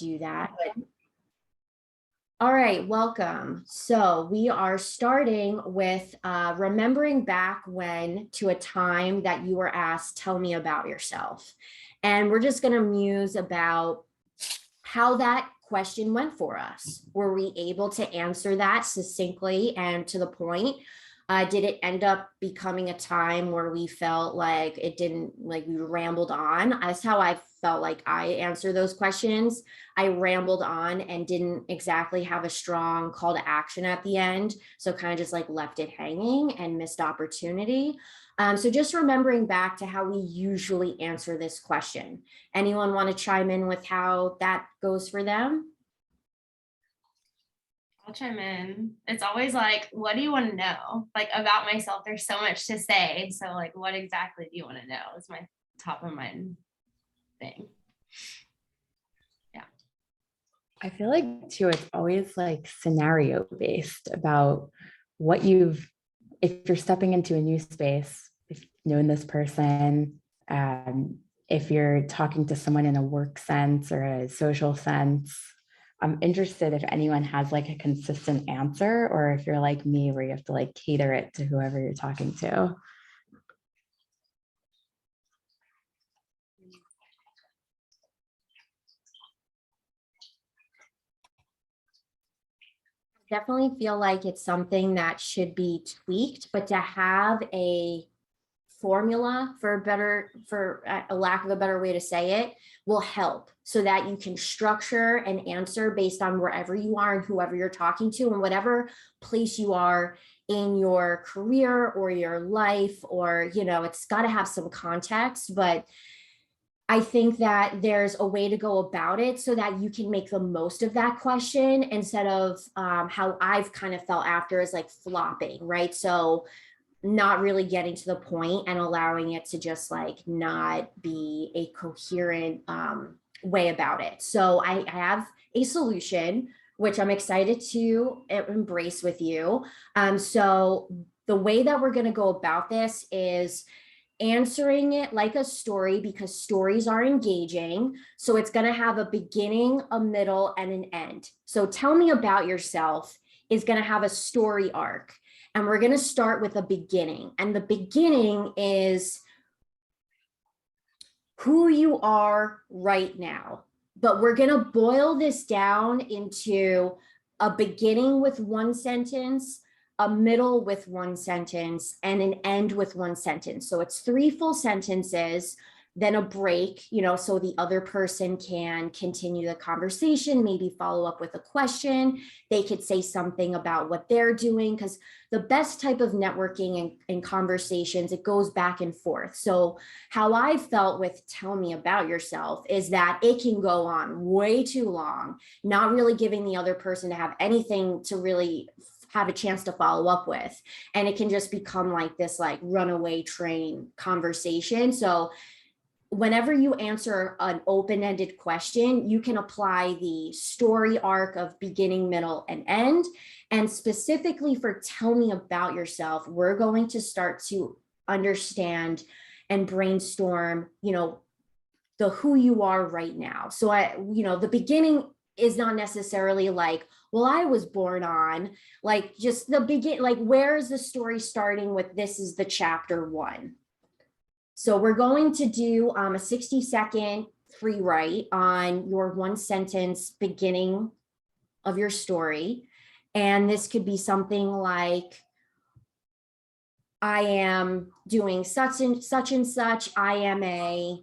do that. All right, welcome. So we are starting with remembering back when to a time that you were asked, tell me about yourself. And we're just going to muse about how that question went for us. Were we able to answer that succinctly and to the point? Did it end up becoming a time where we felt like it didn't, like we rambled on? That's how I felt like I answer those questions. I rambled on and didn't exactly have a strong call to action at the end. So kind of just like left it hanging and missed opportunity. So just remembering back to how we usually answer this question. Anyone want to chime in with how that goes for them? I'll chime in. It's always like, what do you want to know? Like about myself, there's so much to say. So like, what exactly do you want to know is my top of mind thing. Yeah. I feel like too, it's always like scenario based about what you've, if you're stepping into a new space, if you've known this person, if you're talking to someone in a work sense or a social sense. I'm interested if anyone has like a consistent answer, or if you're like me where you have to like cater it to whoever you're talking to. Definitely feel like it's something that should be tweaked, but to have a formula for a lack of a better way to say it, will help so that you can structure an answer based on wherever you are and whoever you're talking to and whatever place you are in your career or your life, or, you know, it's got to have some context, but I think that there's a way to go about it so that you can make the most of that question instead of how I've kind of felt after is like flopping, right? So not really getting to the point and allowing it to just like not be a coherent way about it. So I have a solution, which I'm excited to embrace with you. So the way that we're going to go about this is answering it like a story, because stories are engaging. So it's going to have a beginning, a middle, and an end. So tell me about yourself is going to have a story arc. And we're going to start with a beginning. And the beginning is who you are right now. But we're going to boil this down into a beginning with one sentence, a middle with one sentence, and an end with one sentence. So it's 3 full sentences, then a break, you know, so the other person can continue the conversation, maybe follow up with a question. They could say something about what they're doing, because the best type of networking and conversations, it goes back and forth. So how I felt with tell me about yourself is that it can go on way too long, not really giving the other person to have anything to really have a chance to follow up with. And it can just become like this like runaway train conversation. So whenever you answer an open-ended question, you can apply the story arc of beginning, middle, and end. And specifically for tell me about yourself, we're going to start to understand and brainstorm, you know, the who you are right now. So the beginning is not necessarily like, well, I was born on, like just the begin, like where is the story starting with, this is the chapter 1. So we're going to do a 60-second free write on your 1 sentence beginning of your story. And this could be something like, I am doing such and such. I am a,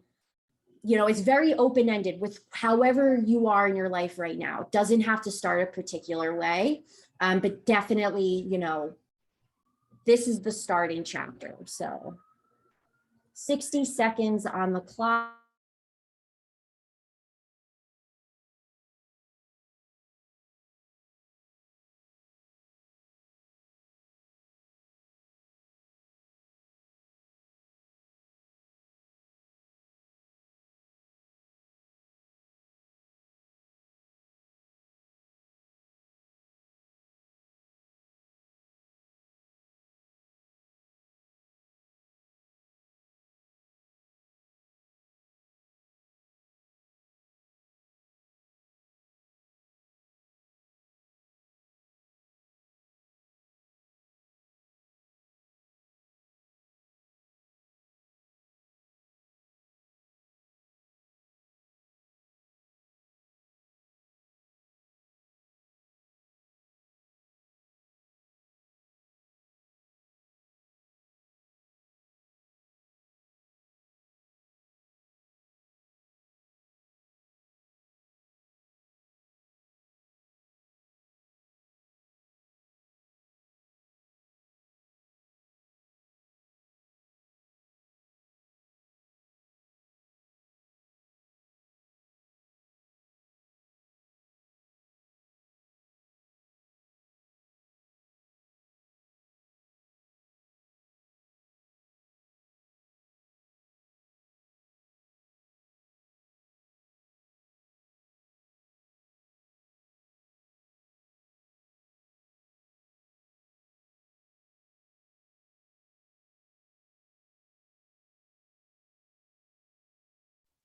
you know, it's very open-ended with however you are in your life right now. It doesn't have to start a particular way, but definitely, you know, this is the starting chapter. So 60 seconds on the clock.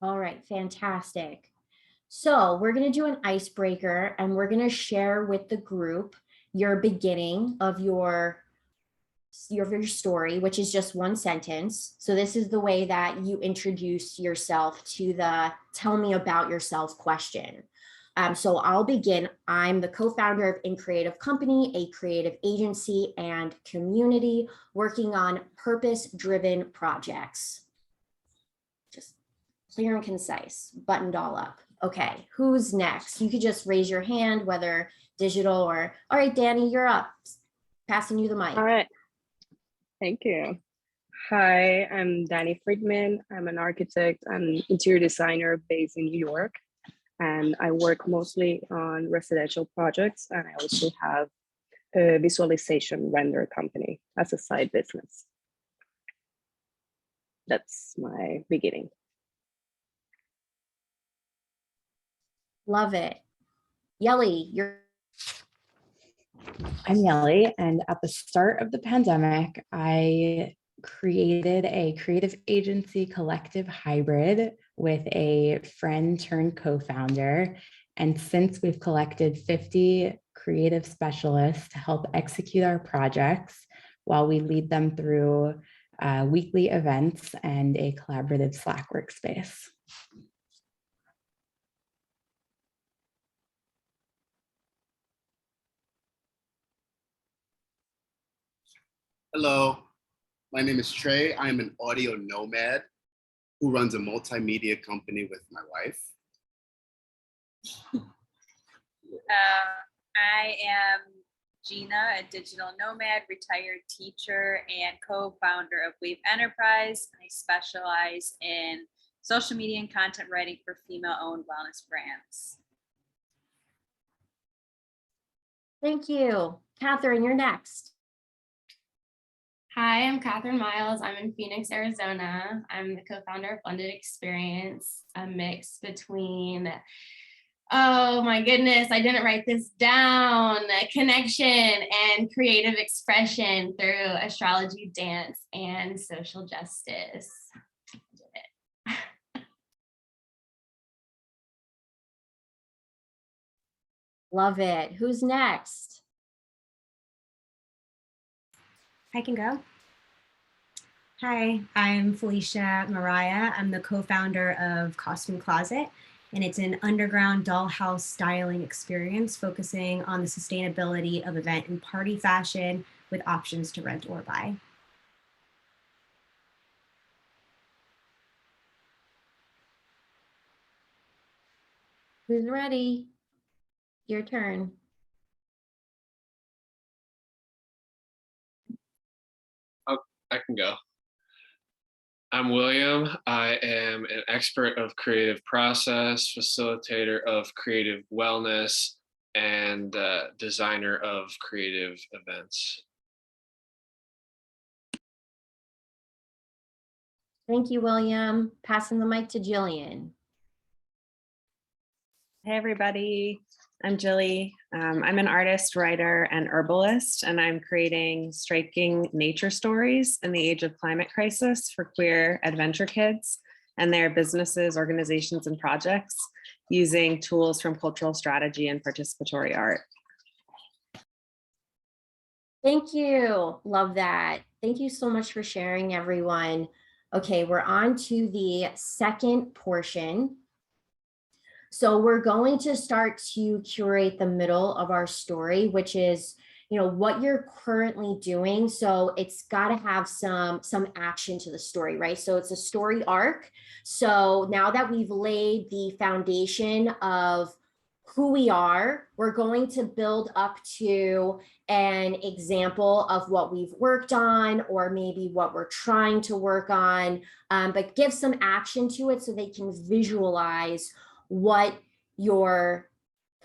All right, fantastic. So we're going to do an icebreaker and we're going to share with the group your beginning of your story, which is just one sentence. So this is the way that you introduce yourself to the tell me about yourself question. So I'll begin. I'm the co-founder of In Creative Company, a creative agency and community working on purpose-driven projects. Just clear and concise, buttoned all up. Okay, who's next? You could just raise your hand, whether digital or, all right, Danny, you're up. Passing you the mic. All right. Thank you. Hi, I'm Danny Friedman. I'm an architect and interior designer based in New York. And I work mostly on residential projects. And I also have a visualization render company as a side business. That's my beginning. Love it. Yelly, I'm Yelly, and at the start of the pandemic, I created a creative agency collective hybrid with a friend turned co-founder. And since we've collected 50 creative specialists to help execute our projects while we lead them through weekly events and a collaborative Slack workspace. Hello, my name is Trey. I am an audio nomad who runs a multimedia company with my wife. I am Gina, a digital nomad, retired teacher, and co-founder of Wave Enterprise. I specialize in social media and content writing for female-owned wellness brands. thank you. Catherine, you're next. Hi, I'm Catherine Miles. I'm in Phoenix, Arizona. I'm the co-founder of Blended Experience, a mix between, oh my goodness, I didn't write this down, connection and creative expression through astrology, dance, and social justice. Love it. Who's next? I can go. Hi, I'm Felicia Mariah. I'm the co-founder of Costume Closet, and it's an underground dollhouse styling experience focusing on the sustainability of event and party fashion with options to rent or buy. Who's ready? Your turn. I can go. I'm William. I am an expert of creative process, facilitator of creative wellness, and designer of creative events. Thank you, William. Passing the mic to Jillian. Hey everybody, I'm Jilly. I'm an artist, writer, and herbalist, and I'm creating striking nature stories in the age of climate crisis for queer adventure kids and their businesses, organizations, and projects using tools from cultural strategy and participatory art. Thank you. Love that. Thank you so much for sharing, everyone. Okay, we're on to the second portion. So we're going to start to curate the middle of our story, which is, what you're currently doing. So it's got to have some action to the story, right? So it's a story arc. So now that we've laid the foundation of who we are, we're going to build up to an example of what we've worked on, or maybe what we're trying to work on, but give some action to it so they can visualize what your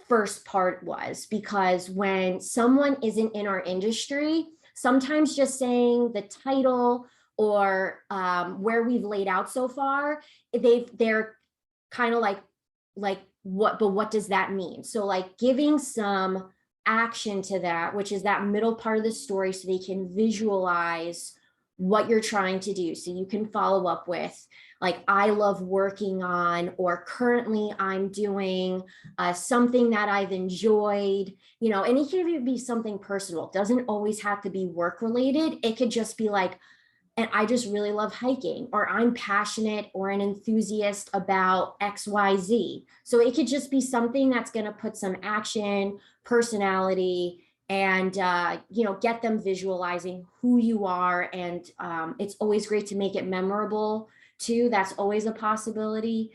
first part was. Because when someone isn't in our industry, sometimes just saying the title or where we've laid out so far, they're kind of like what does that mean? So like giving some action to that, which is that middle part of the story, so they can visualize what you're trying to do. So you can follow up with like, I love working on, or currently I'm doing something that I've enjoyed, you know, and it can even be something personal. It doesn't always have to be work related. It could just be like, and I just really love hiking, or I'm passionate or an enthusiast about XYZ. So it could just be something that's going to put some action, personality, and you know, get them visualizing who you are. And it's always great to make it memorable too. That's always a possibility,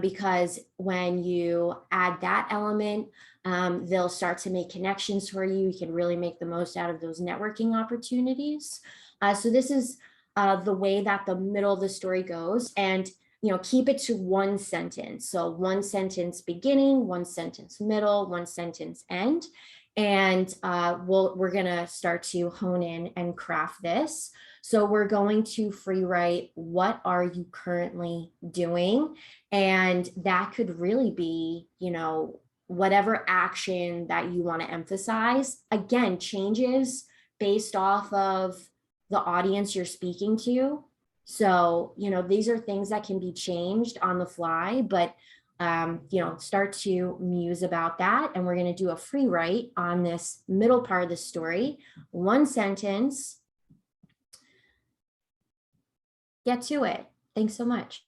because when you add that element, they'll start to make connections for you. You can really make the most out of those networking opportunities. So this is the way that the middle of the story goes, and you know, keep it to one sentence. So one sentence beginning, one sentence middle, one sentence end. And we're gonna start to hone in and craft this. So we're going to free write, what are you currently doing? And that could really be, you know, whatever action that you want to emphasize. Again, changes based off of the audience you're speaking to. So, you know, these are things that can be changed on the fly, but, you know, start to muse about that. And we're going to do a free write on this middle part of the story. One sentence. Get to it. Thanks so much.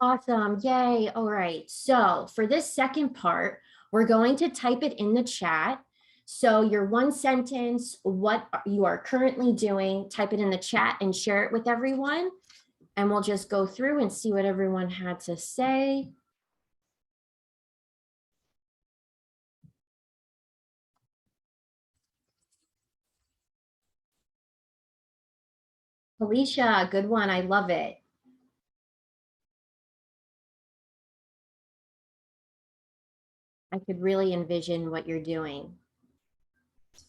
Awesome. Yay. All right. So for this second part, we're going to type it in the chat. So your one sentence, what you are currently doing, type it in the chat and share it with everyone. And we'll just go through and see what everyone had to say. Felicia, good one. I love it. I could really envision what you're doing.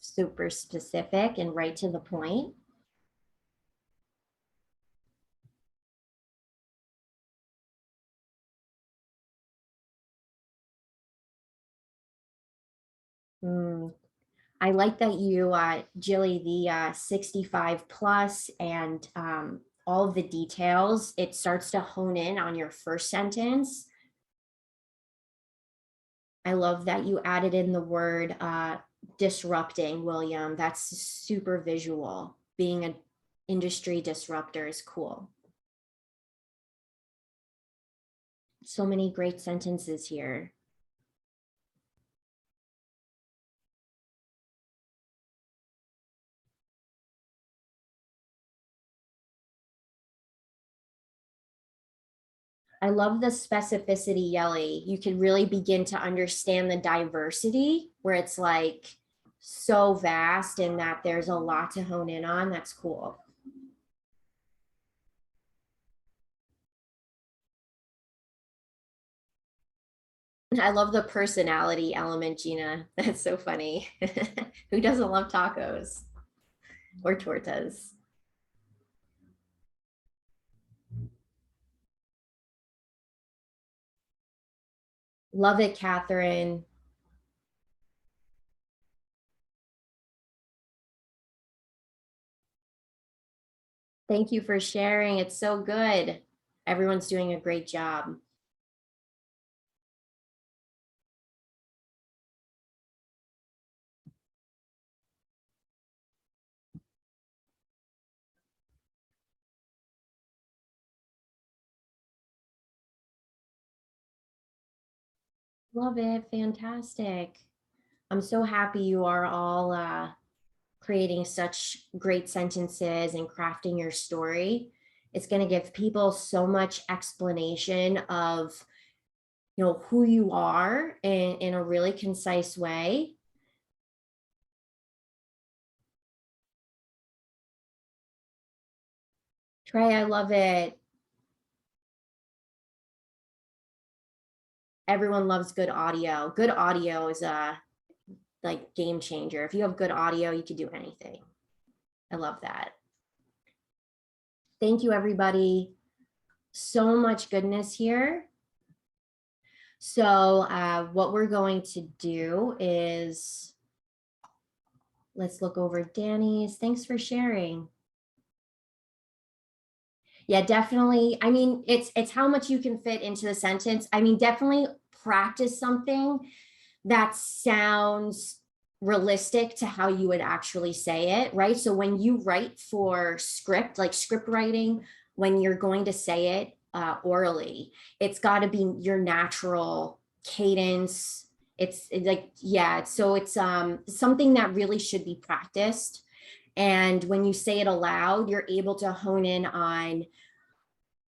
Super specific and right to the point. I like that you, Jilly, the 65 plus and all of the details, it starts to hone in on your first sentence. I love that you added in the word disrupting, William. That's super visual. Being an industry disruptor is cool. So many great sentences here. I love the specificity, Yelly. You can really begin to understand the diversity where it's like so vast and that there's a lot to hone in on. That's cool. I love the personality element, Gina. That's so funny. Who doesn't love tacos or tortas? Love it, Catherine. Thank you for sharing. It's so good. Everyone's doing a great job. Love it. Fantastic. I'm so happy you are all creating such great sentences and crafting your story. It's going to give people so much explanation of, you know, who you are in a really concise way. Trey, I love it. Everyone loves good audio. Good audio is a like game changer. If you have good audio, you can do anything. I love that. Thank you, everybody. So much goodness here. So what we're going to do is, let's look over Danny's. Thanks for sharing. Yeah, definitely. I mean, it's how much you can fit into the sentence. I mean, definitely practice something that sounds realistic to how you would actually say it, right? So when you write for script, like script writing, when you're going to say it orally, it's got to be your natural cadence. It's like, yeah, so it's something that really should be practiced. And when you say it aloud, you're able to hone in on,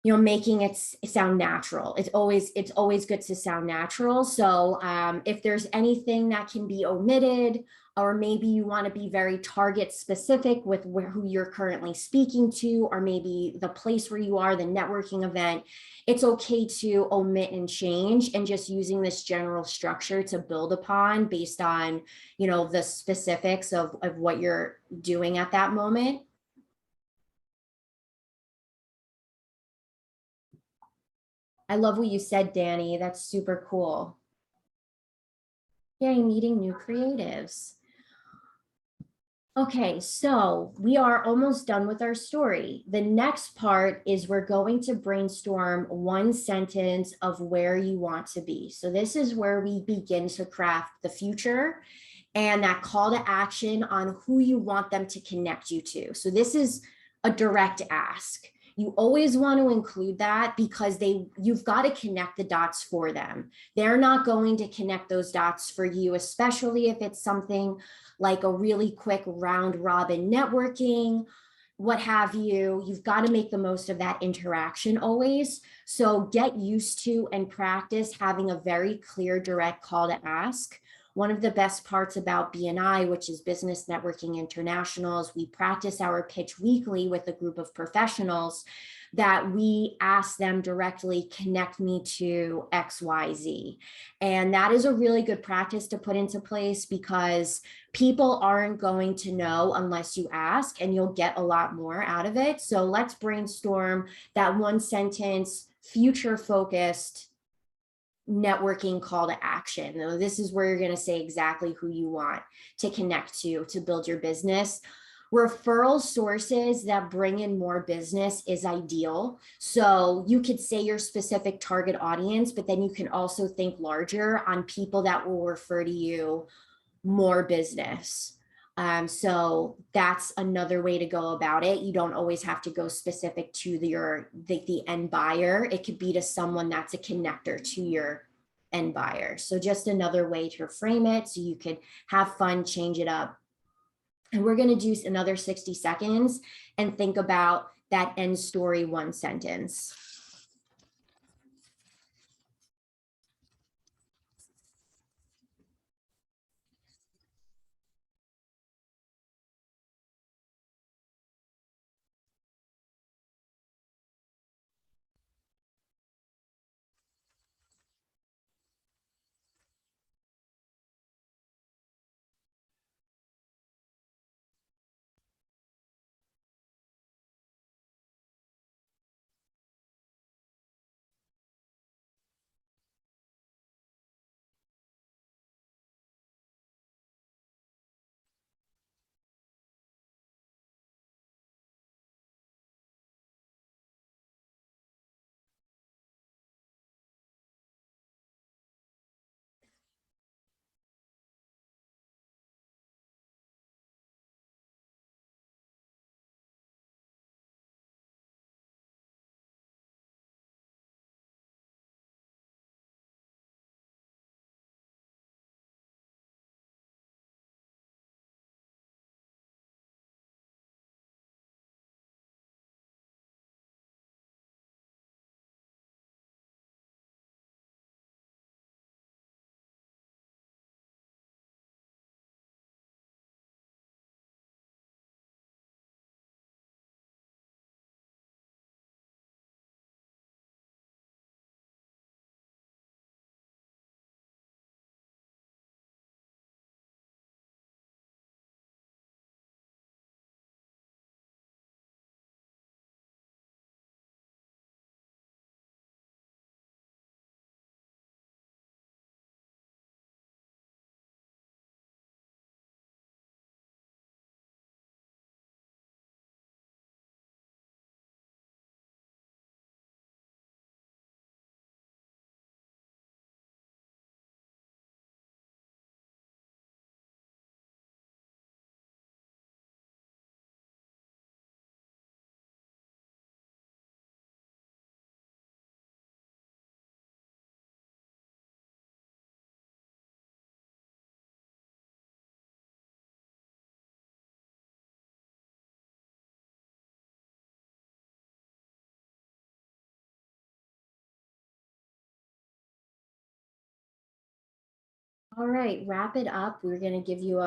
you know, making it sound natural. It's always good to sound natural. So if there's anything that can be omitted, or maybe you want to be very target specific with who you're currently speaking to, or maybe the place where you are, the networking event, it's okay to omit and change, and just using this general structure to build upon based on, you know, the specifics of what you're doing at that moment. I love what you said, Danny. That's super cool. Yay, meeting new creatives. Okay, so we are almost done with our story. The next part is we're going to brainstorm one sentence of where you want to be. So this is where we begin to craft the future and that call to action on who you want them to connect you to. So this is a direct ask. You always want to include that because you've got to connect the dots for them. They're not going to connect those dots for you, especially if it's something like a really quick round robin networking, what have you. You've got to make the most of that interaction always. So get used to and practice having a very clear, direct call to ask. One of the best parts about BNI, which is Business Networking International, is we practice our pitch weekly with a group of professionals that we ask them directly, connect me to XYZ. And that is a really good practice to put into place because people aren't going to know unless you ask, and you'll get a lot more out of it. So let's brainstorm that one sentence, future focused networking call to action. Now, this is where you're going to say exactly who you want to connect to build your business. Referral sources that bring in more business is ideal. So you could say your specific target audience, but then you can also think larger on people that will refer to you more business. So that's another way to go about it. You don't always have to go specific to the end buyer. It could be to someone that's a connector to your end buyer. So just another way to frame it so you could have fun, change it up. And we're going to do another 60 seconds and think about that end story one sentence. All right, wrap it up. We're going to give you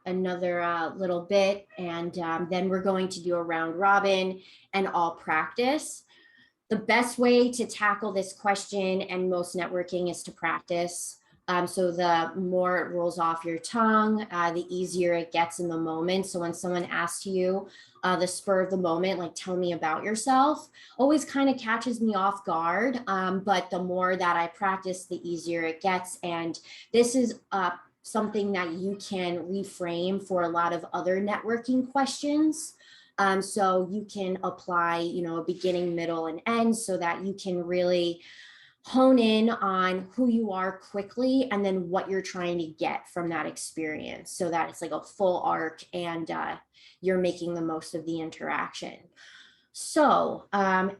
another little bit, and then we're going to do a round robin and all practice. The best way to tackle this question and most networking is to practice. So the more it rolls off your tongue, the easier it gets in the moment. So when someone asks you the spur of the moment, like tell me about yourself, always kind of catches me off guard. But the more that I practice, the easier it gets. And this is something that you can reframe for a lot of other networking questions. So you can apply, a beginning, middle, and end so that you can really hone in on who you are quickly and then what you're trying to get from that experience so that it's like a full arc and you're making the most of the interaction. So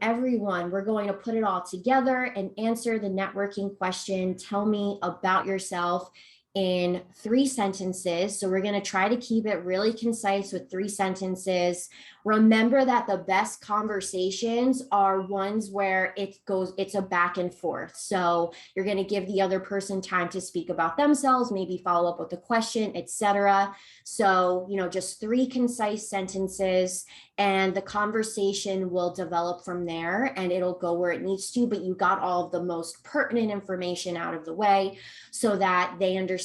everyone, we're going to put it all together and answer the networking question. Tell me about yourself in 3 sentences. So we're going to try to keep it really concise with 3 sentences. Remember that the best conversations are ones where it's a back and forth. So you're going to give the other person time to speak about themselves, maybe follow up with a question, etc. So, just 3 concise sentences, and the conversation will develop from there and it'll go where it needs to, but you got all of the most pertinent information out of the way so that they understand,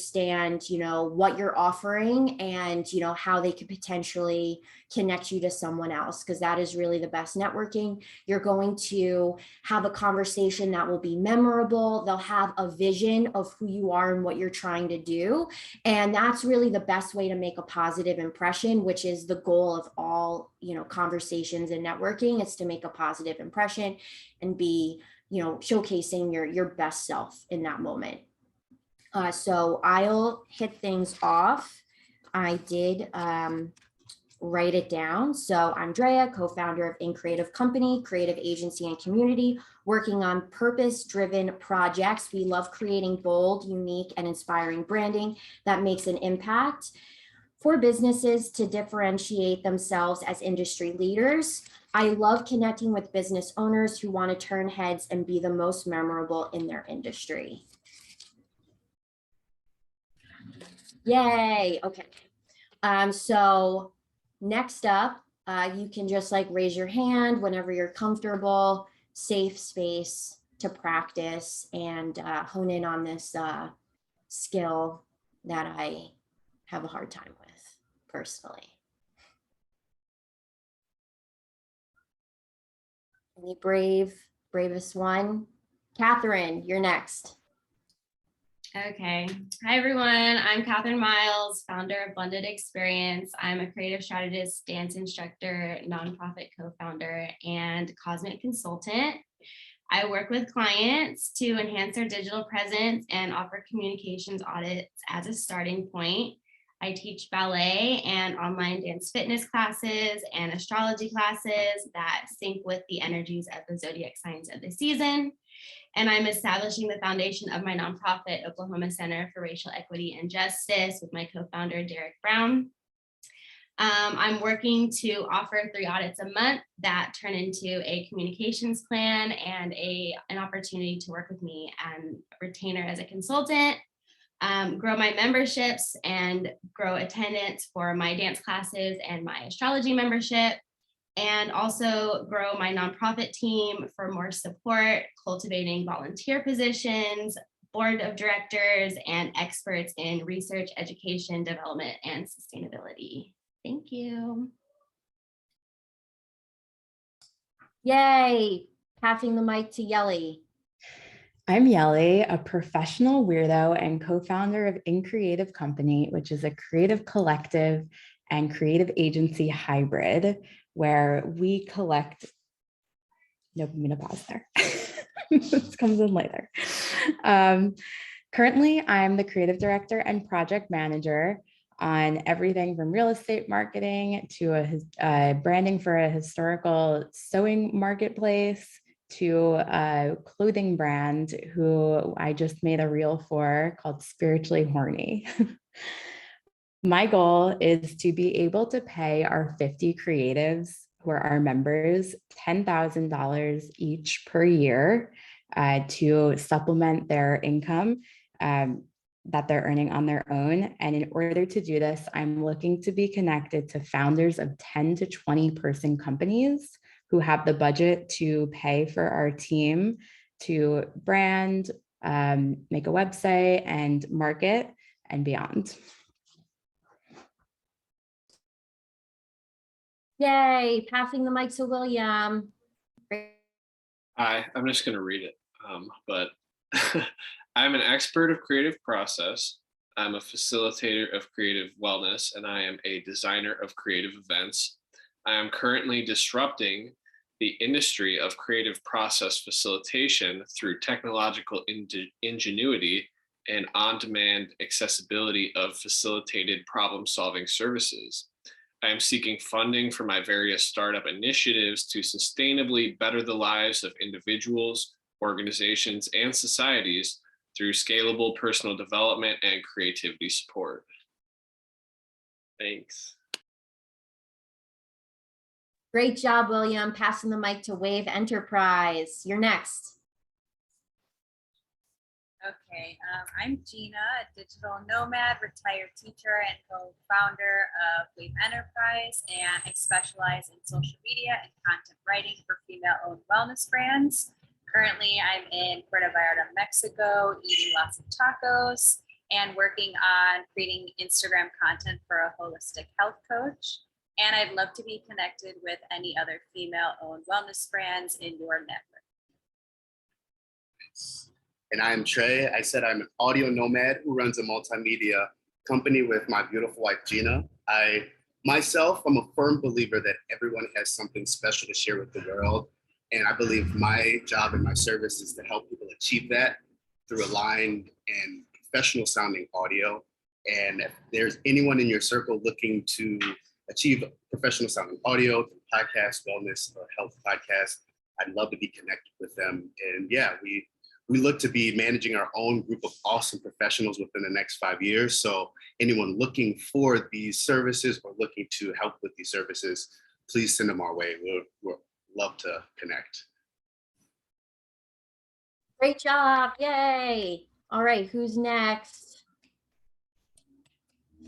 what you're offering and, how they could potentially connect you to someone else, because that is really the best networking. You're going to have a conversation that will be memorable. They'll have a vision of who you are and what you're trying to do. And that's really the best way to make a positive impression, which is the goal of all, conversations and networking, is to make a positive impression and be, showcasing your best self in that moment. So I'll hit things off. I did write it down. So I'm Drea, co-founder of In Creative Company, creative agency and community, working on purpose-driven projects. We love creating bold, unique, and inspiring branding that makes an impact for businesses to differentiate themselves as industry leaders. I love connecting with business owners who want to turn heads and be the most memorable in their industry. Yay, okay. So next up, you can just raise your hand whenever you're comfortable. Safe space to practice and hone in on this skill that I have a hard time with personally. Any bravest one? Catherine, you're next. Okay. Hi, everyone. I'm Catherine Miles, founder of Blended Experience. I'm a creative strategist, dance instructor, nonprofit co-founder, and cosmic consultant. I work with clients to enhance their digital presence and offer communications audits as a starting point. I teach ballet and online dance fitness classes and astrology classes that sync with the energies of the zodiac signs of the season. And I'm establishing the foundation of my nonprofit, Oklahoma Center for Racial Equity and Justice, with my co-founder, Derek Brown. I'm working to offer 3 audits a month that turn into a communications plan and an opportunity to work with me and retainer as a consultant, grow my memberships and grow attendance for my dance classes and my astrology membership, and also grow my nonprofit team for more support, cultivating volunteer positions, board of directors, and experts in research, education, development, and sustainability. Thank you. Yay, passing the mic to Yelly. I'm Yelly, a professional weirdo and co-founder of In Creative Company, which is a creative collective and creative agency hybrid where we collect. Nope, I'm gonna pause there. This comes in later. Currently, I'm the creative director and project manager on everything from real estate marketing to branding for a historical sewing marketplace to a clothing brand who I just made a reel for called Spiritually Horny. My goal is to be able to pay our 50 creatives who are our members $10,000 each per year to supplement their income that they're earning on their own. And in order to do this, I'm looking to be connected to founders of 10 to 20 person companies who have the budget to pay for our team to brand, make a website, and market and beyond. Yay, passing the mic to William. Hi, I'm just going to read it, but I'm an expert of creative process. I'm a facilitator of creative wellness, and I am a designer of creative events. I am currently disrupting the industry of creative process facilitation through technological ingenuity and on-demand accessibility of facilitated problem-solving services. I am seeking funding for my various startup initiatives to sustainably better the lives of individuals, organizations, and societies through scalable personal development and creativity support. Thanks. Great job, William. Passing the mic to Wave Enterprise. You're next. Okay, I'm Gina, a digital nomad, retired teacher, and co-founder of Wave Enterprise, and I specialize in social media and content writing for female-owned wellness brands. Currently, I'm in Puerto Vallarta, Mexico, eating lots of tacos and working on creating Instagram content for a holistic health coach. And I'd love to be connected with any other female-owned wellness brands in your network. And I'm Trey. I said I'm an audio nomad who runs a multimedia company with my beautiful wife, Gina. I'm a firm believer that everyone has something special to share with the world. And I believe my job and my service is to help people achieve that through aligned and professional sounding audio. And if there's anyone in your circle looking to achieve professional sounding audio, podcast, wellness, or health podcast, I'd love to be connected with them. And yeah, we look to be managing our own group of awesome professionals within the next 5 years. So anyone looking for these services or looking to help with these services, please send them our way. We'll love to connect. Great job. Yay. All right, who's next?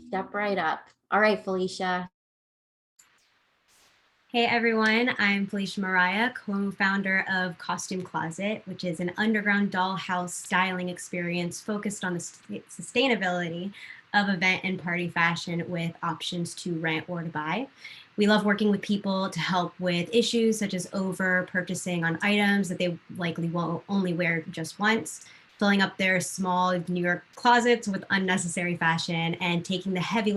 Step right up. All right, Felicia. Hey everyone, I'm Felicia Mariah, co-founder of Costume Closet, which is an underground dollhouse styling experience focused on the sustainability of event and party fashion with options to rent or to buy. We love working with people to help with issues such as over purchasing on items that they likely will only wear just once, filling up their small New York closets with unnecessary fashion, and taking the heavy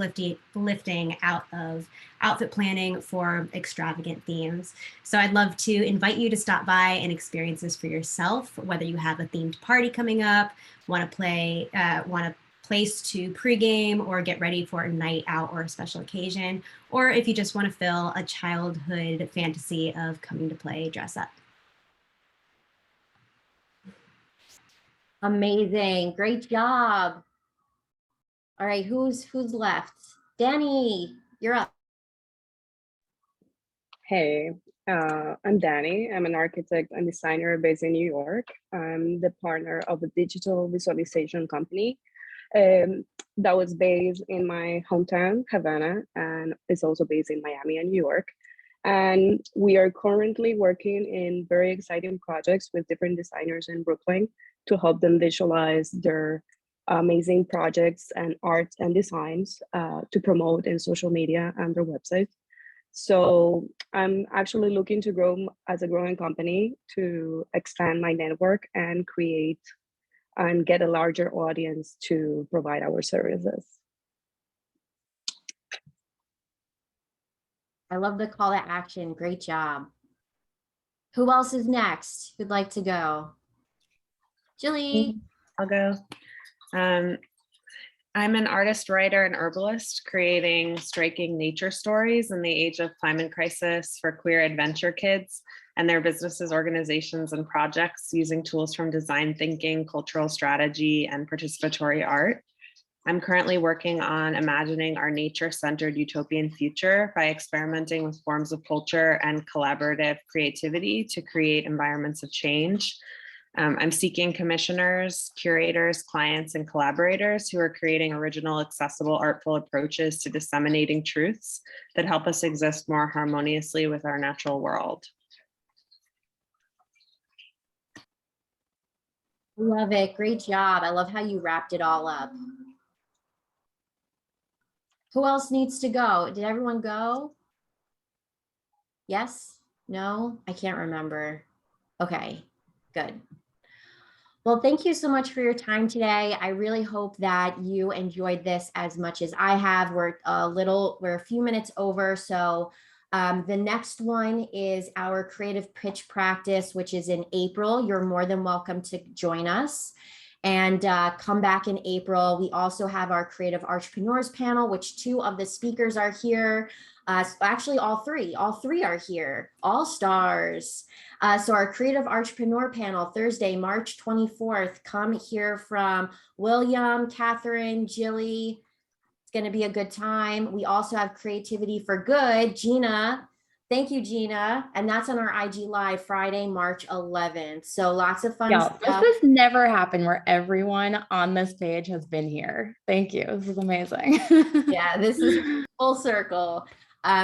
lifting out of outfit planning for extravagant themes. So I'd love to invite you to stop by and experience this for yourself, whether you have a themed party coming up, want a place to pregame or get ready for a night out or a special occasion, or if you just want to fill a childhood fantasy of coming to play dress up. Amazing. Great job. All right, who's left? Danny, you're up. Hey, I'm Danny. I'm an architect and designer based in New York. I'm the partner of a digital visualization company that was based in my hometown, Havana, and is also based in Miami and New York. And we are currently working in very exciting projects with different designers in Brooklyn to help them visualize their amazing projects and art and designs to promote in social media and their website. So I'm actually looking to grow as a growing company to expand my network and create and get a larger audience to provide our services. I love the call to action. Great job. Who else is next? Who'd like to go? Julie. I'll go. I'm an artist, writer, and herbalist creating striking nature stories in the age of climate crisis for queer adventure kids and their businesses, organizations, and projects using tools from design thinking, cultural strategy, and participatory art. I'm currently working on imagining our nature-centered utopian future by experimenting with forms of culture and collaborative creativity to create environments of change. I'm seeking commissioners, curators, clients, and collaborators who are creating original, accessible, artful approaches to disseminating truths that help us exist more harmoniously with our natural world. Love it. Great job. I love how you wrapped it all up. Who else needs to go? Did everyone go? Yes? No? I can't remember. Okay, good. Well, thank you so much for your time today. I really hope that you enjoyed this as much as I have. We're a few minutes over. So the next one is our creative pitch practice, which is in April. You're more than welcome to join us. and come back in April. We also have our Creative Entrepreneurs panel, which 2 of the speakers are here. Actually, all three are here, all stars. So our Creative Entrepreneur panel, Thursday, March 24th, come hear from William, Catherine, Jilly. It's going to be a good time. We also have Creativity for Good, Gina. Thank you, Gina. And that's on our IG Live Friday, March 11th. So lots of fun Y'all, stuff. this has never happened where everyone on this page has been here. Thank you. This is amazing. Yeah, this is full circle.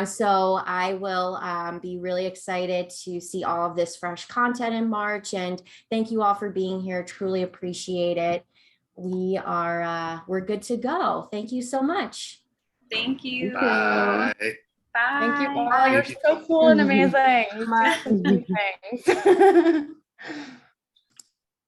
So I will be really excited to see all of this fresh content in March. And thank you all for being here. Truly appreciate it. We're good to go. Thank you so much. Thank you. Bye. Bye. Thank you all. You're Thank you. so cool and amazing. Bye. Things.